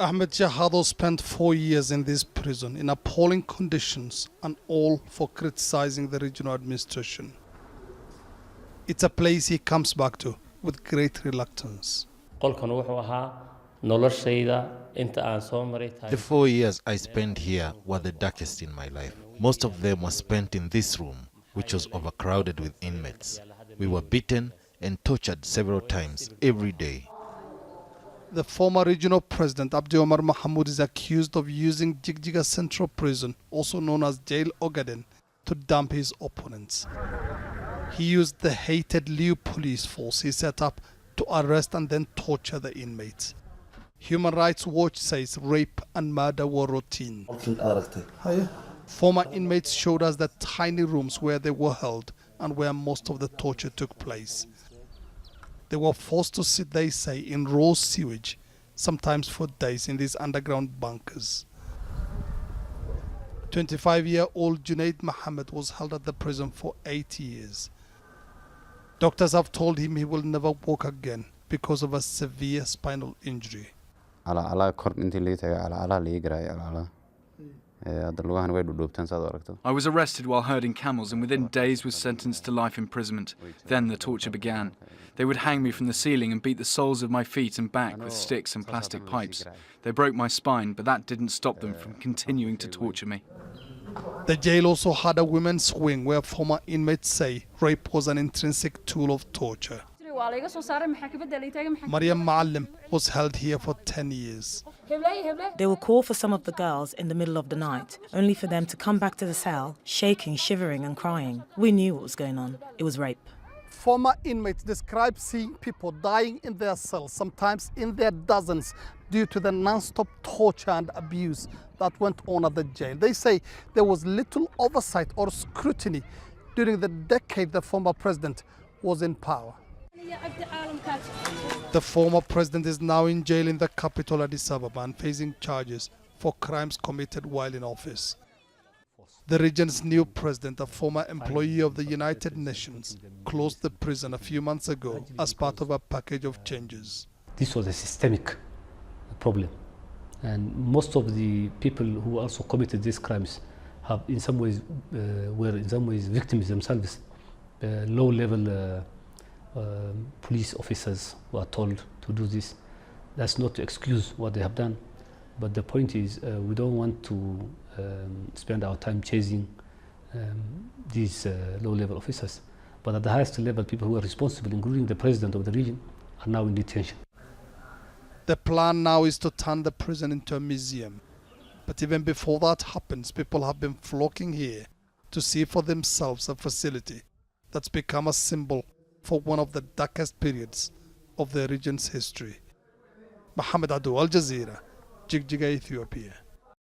Ahmed Jahado spent 4 years in this prison in appalling conditions, and all for criticizing the regional administration. It's a place he comes back to with great reluctance. The 4 years I spent here were the darkest in my life. Most of them were spent in this room, which was overcrowded with inmates. We were beaten and tortured several times every day. The former regional president, Abdi Omar Mahmoud, is accused of using Jigjiga Central Prison, also known as Jail Ogaden, to dump his opponents. He used the hated Liu police force he set up to arrest and then torture the inmates. Human Rights Watch says rape and murder were routine. Former inmates showed us the tiny rooms where they were held and where most of the torture took place. They were forced to sit, they say, in raw sewage, sometimes for days in these underground bunkers. 25-year-old Junaid Mohammed was held at the prison for 8 years. Doctors have told him he will never walk again because of a severe spinal injury. I was arrested while herding camels and within days was sentenced to life imprisonment. Then the torture began. They would hang me from the ceiling and beat the soles of my feet and back with sticks and plastic pipes. They broke my spine, but that didn't stop them from continuing to torture me. The jail also had a women's wing where former inmates say rape was an intrinsic tool of torture. Mariam Maalim was held here for 10 years. They will call for some of the girls in the middle of the night, only for them to come back to the cell, shaking, shivering and crying. We knew what was going on. It was rape. Former inmates describe seeing people dying in their cells, sometimes in their dozens, due to the non-stop torture and abuse that went on at the jail. They say there was little oversight or scrutiny during the decade the former president was in power. The former president is now in jail in the capital Addis Ababa and facing charges for crimes committed while in office. The region's new president, a former employee of the United Nations, closed the prison a few months ago as part of a package of changes. This was a systemic problem, and most of the people who also committed these crimes have in some ways were in some ways victims themselves. Low-level police officers were told to do this. That's not to excuse what they have done, but the point is we don't want to spend our time chasing these low-level officers. But at the highest level, people who are responsible, including the president of the region, are now in detention. The plan now is to turn the prison into a museum. But even before that happens, people have been flocking here to see for themselves a facility that's become a symbol for one of the darkest periods of the region's history. Mohammed Adu, Al Jazeera, Jigjiga, Ethiopia.